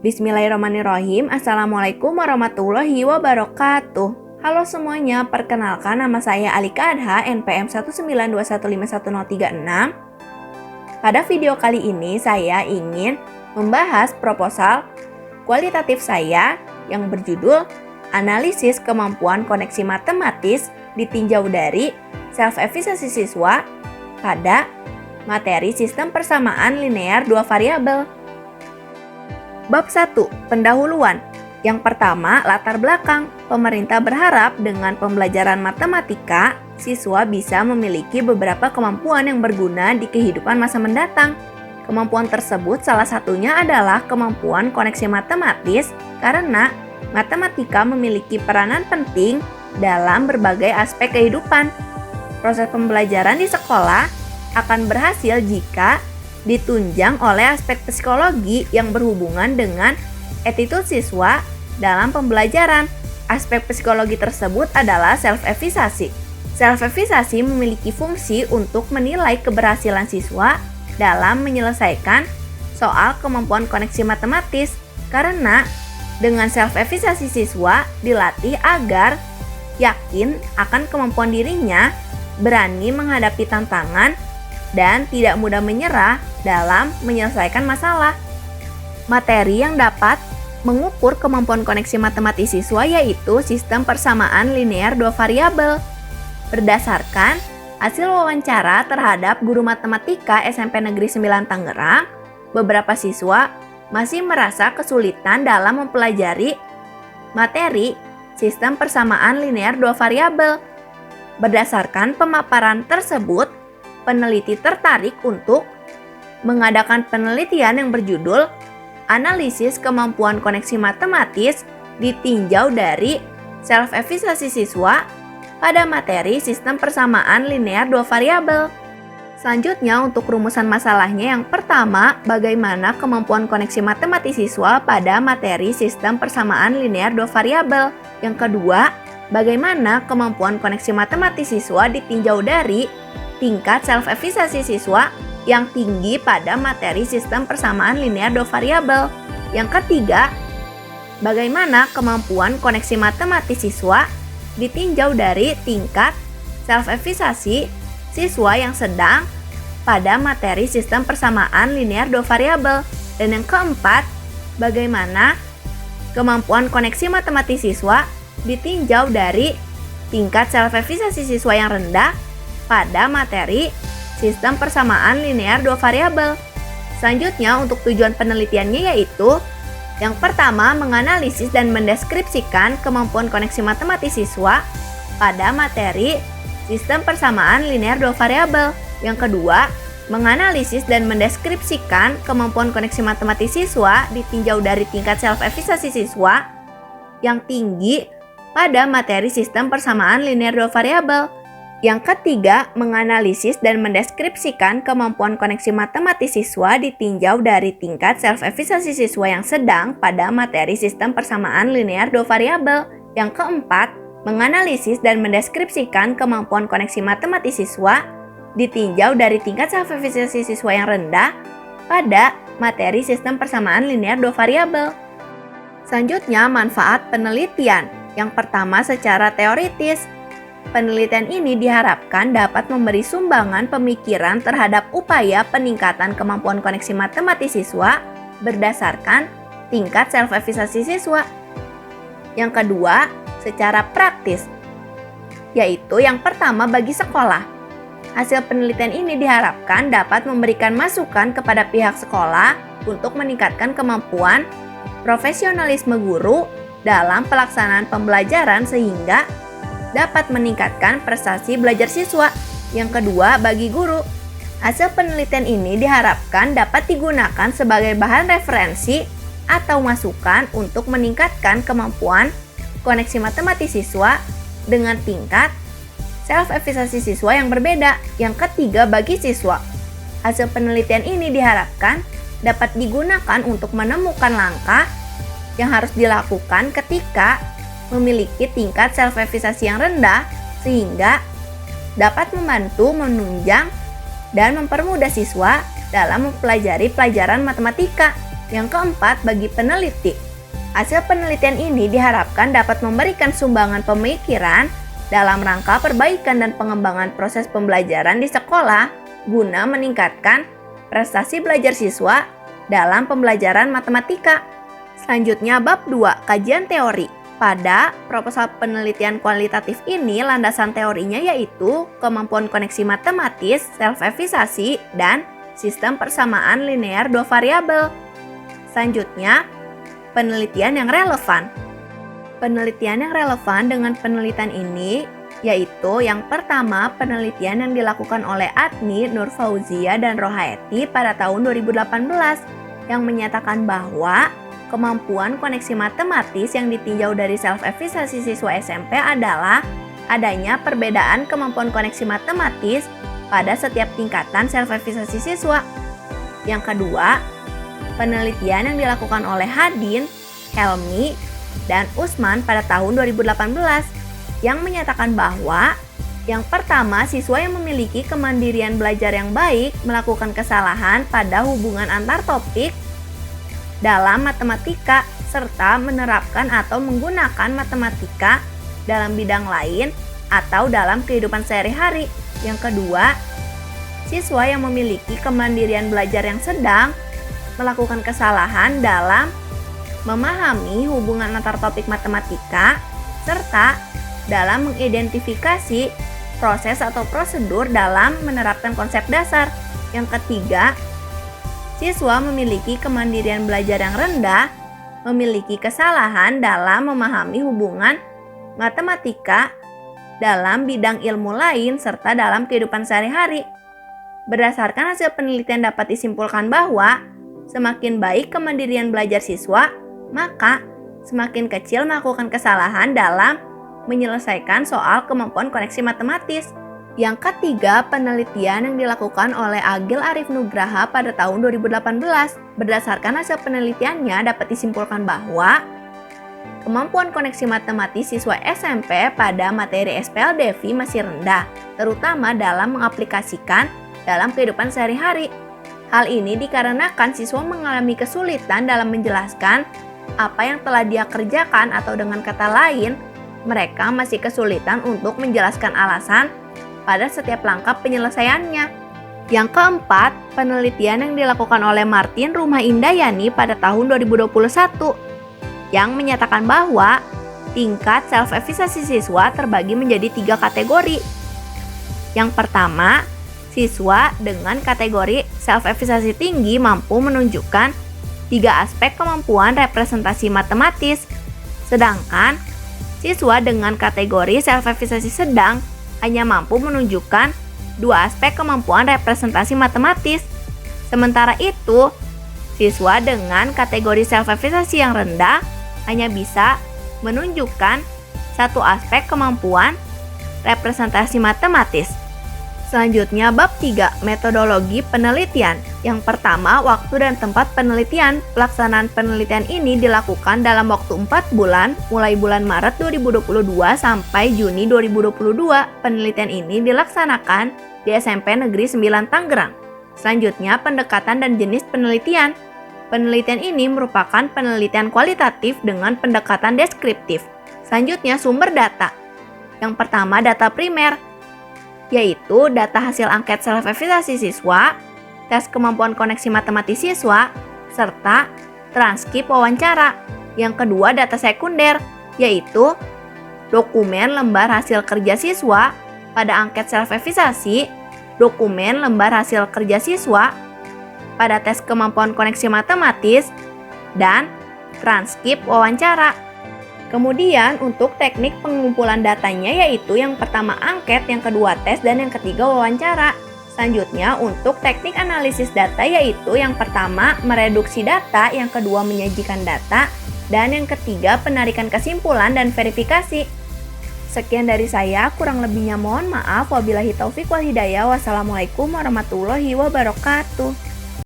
Bismillahirrahmanirrahim. Assalamualaikum warahmatullahi wabarakatuh. Halo semuanya, perkenalkan nama saya Alika Adha, NPM 192151036. Pada video kali ini saya ingin membahas proposal kualitatif saya yang berjudul Analisis Kemampuan Koneksi Matematis ditinjau dari self-efficacy siswa pada materi sistem persamaan linear dua variabel. Bab 1. Pendahuluan. Yang pertama, latar belakang. Pemerintah berharap dengan pembelajaran matematika, siswa bisa memiliki beberapa kemampuan yang berguna di kehidupan masa mendatang. Kemampuan tersebut salah satunya adalah kemampuan koneksi matematis karena matematika memiliki peranan penting dalam berbagai aspek kehidupan. Proses pembelajaran di sekolah akan berhasil jika ditunjang oleh aspek psikologi yang berhubungan dengan attitude siswa dalam pembelajaran. Aspek psikologi tersebut adalah self-efficacy. Self-efficacy memiliki fungsi untuk menilai keberhasilan siswa dalam menyelesaikan soal kemampuan koneksi matematis karena dengan self-efficacy siswa dilatih agar yakin akan kemampuan dirinya, berani menghadapi tantangan, dan tidak mudah menyerah dalam menyelesaikan masalah. Materi yang dapat mengukur kemampuan koneksi matematis siswa yaitu sistem persamaan linear dua variabel. Berdasarkan hasil wawancara terhadap guru matematika SMP Negeri 9 Tangerang, beberapa siswa masih merasa kesulitan dalam mempelajari materi sistem persamaan linear dua variabel. Berdasarkan pemaparan tersebut, peneliti tertarik untuk mengadakan penelitian yang berjudul Analisis Kemampuan Koneksi Matematis ditinjau dari self-efficacy siswa pada materi sistem persamaan linear dua variabel. Selanjutnya untuk rumusan masalahnya, yang pertama, bagaimana kemampuan koneksi matematis siswa pada materi sistem persamaan linear dua variabel. Yang kedua, bagaimana kemampuan koneksi matematis siswa ditinjau dari tingkat self-efficacy siswa yang tinggi pada materi sistem persamaan linear dua variabel. Yang ketiga, bagaimana kemampuan koneksi matematis siswa ditinjau dari tingkat self-efficacy siswa yang sedang pada materi sistem persamaan linear dua variabel. Dan yang keempat, bagaimana kemampuan koneksi matematis siswa ditinjau dari tingkat self-efficacy siswa yang rendah pada materi sistem persamaan linear dua variabel. Selanjutnya untuk tujuan penelitiannya yaitu yang pertama, menganalisis dan mendeskripsikan kemampuan koneksi matematis siswa pada materi sistem persamaan linear dua variabel. Yang kedua, menganalisis dan mendeskripsikan kemampuan koneksi matematis siswa ditinjau dari tingkat self-efficacy siswa yang tinggi pada materi sistem persamaan linear dua variabel. Yang ketiga, menganalisis dan mendeskripsikan kemampuan koneksi matematis siswa ditinjau dari tingkat self-efficacy siswa yang sedang pada materi sistem persamaan linear dua variabel. Yang keempat, menganalisis dan mendeskripsikan kemampuan koneksi matematis siswa ditinjau dari tingkat self-efficacy siswa yang rendah pada materi sistem persamaan linear dua variabel. Selanjutnya, manfaat penelitian. Yang pertama, secara teoritis. Penelitian ini diharapkan dapat memberi sumbangan pemikiran terhadap upaya peningkatan kemampuan koneksi matematis siswa berdasarkan tingkat self-efficacy siswa. Yang kedua, secara praktis, yaitu yang pertama bagi sekolah. Hasil penelitian ini diharapkan dapat memberikan masukan kepada pihak sekolah untuk meningkatkan kemampuan profesionalisme guru dalam pelaksanaan pembelajaran sehingga dapat meningkatkan prestasi belajar siswa. Yang kedua, bagi guru. Hasil penelitian ini diharapkan dapat digunakan sebagai bahan referensi atau masukan untuk meningkatkan kemampuan koneksi matematis siswa dengan tingkat self-efficacy siswa yang berbeda. Yang ketiga, bagi siswa. Hasil penelitian ini diharapkan dapat digunakan untuk menemukan langkah yang harus dilakukan ketika memiliki tingkat self-efficacy yang rendah sehingga dapat membantu menunjang dan mempermudah siswa dalam mempelajari pelajaran matematika. Yang keempat, bagi peneliti. Hasil penelitian ini diharapkan dapat memberikan sumbangan pemikiran dalam rangka perbaikan dan pengembangan proses pembelajaran di sekolah guna meningkatkan prestasi belajar siswa dalam pembelajaran matematika. Selanjutnya, bab 2, kajian teori. Pada proposal penelitian kualitatif ini, landasan teorinya yaitu kemampuan koneksi matematis, self-efisasi, dan sistem persamaan linear dua variabel. Selanjutnya, penelitian yang relevan. Penelitian yang relevan dengan penelitian ini yaitu yang pertama, penelitian yang dilakukan oleh Adni, Nurfauzia, dan Rohaeti pada tahun 2018 yang menyatakan bahwa kemampuan koneksi matematis yang ditinjau dari self-efisasi siswa SMP adalah adanya perbedaan kemampuan koneksi matematis pada setiap tingkatan self-efisasi siswa. Yang kedua, penelitian yang dilakukan oleh Hadin, Helmi, dan Usman pada tahun 2018 yang menyatakan bahwa yang pertama, siswa yang memiliki kemandirian belajar yang baik melakukan kesalahan pada hubungan antar topik dalam matematika serta menerapkan atau menggunakan matematika dalam bidang lain atau dalam kehidupan sehari-hari. Yang kedua, siswa yang memiliki kemandirian belajar yang sedang melakukan kesalahan dalam memahami hubungan antar topik matematika serta dalam mengidentifikasi proses atau prosedur dalam menerapkan konsep dasar. Yang ketiga, siswa memiliki kemandirian belajar yang rendah, memiliki kesalahan dalam memahami hubungan matematika dalam bidang ilmu lain serta dalam kehidupan sehari-hari. Berdasarkan hasil penelitian dapat disimpulkan bahwa semakin baik kemandirian belajar siswa, maka semakin kecil melakukan kesalahan dalam menyelesaikan soal kemampuan koneksi matematis. Yang ketiga, penelitian yang dilakukan oleh Agil Arif Nugraha pada tahun 2018. Berdasarkan hasil penelitiannya dapat disimpulkan bahwa kemampuan koneksi matematis siswa SMP pada materi SPLDV masih rendah, terutama dalam mengaplikasikan dalam kehidupan sehari-hari. Hal ini dikarenakan siswa mengalami kesulitan dalam menjelaskan apa yang telah dia kerjakan, atau dengan kata lain, mereka masih kesulitan untuk menjelaskan alasan pada setiap langkah penyelesaiannya. Yang keempat, penelitian yang dilakukan oleh Martin Rumah Indayani pada tahun 2021 yang menyatakan bahwa tingkat self-efisasi siswa terbagi menjadi 3 kategori. Yang pertama, siswa dengan kategori self-efisasi tinggi mampu menunjukkan 3 aspek kemampuan representasi matematis, sedangkan siswa dengan kategori self-efisasi sedang hanya mampu menunjukkan 2 aspek kemampuan representasi matematis. Sementara itu, siswa dengan kategori self-efisasi yang rendah hanya bisa menunjukkan 1 aspek kemampuan representasi matematis. Selanjutnya, bab 3, metodologi penelitian. Yang pertama, waktu dan tempat penelitian. Pelaksanaan penelitian ini dilakukan dalam waktu 4 bulan, mulai bulan Maret 2022 sampai Juni 2022. Penelitian ini dilaksanakan di SMP Negeri 9 Tangerang. Selanjutnya, pendekatan dan jenis penelitian. Penelitian ini merupakan penelitian kualitatif dengan pendekatan deskriptif. Selanjutnya, sumber data. Yang pertama, data primer, yaitu data hasil angket self-efisasi siswa, tes kemampuan koneksi matematis siswa, serta transkrip wawancara. Yang kedua, data sekunder, yaitu dokumen lembar hasil kerja siswa pada angket self-efisasi, dokumen lembar hasil kerja siswa pada tes kemampuan koneksi matematis, dan transkrip wawancara. Kemudian untuk teknik pengumpulan datanya yaitu yang pertama angket, yang kedua tes, dan yang ketiga wawancara. Selanjutnya untuk teknik analisis data yaitu yang pertama mereduksi data, yang kedua menyajikan data, dan yang ketiga penarikan kesimpulan dan verifikasi. Sekian dari saya, kurang lebihnya mohon maaf. Wabillahi taufik wal hidayah. Wassalamualaikum warahmatullahi wabarakatuh.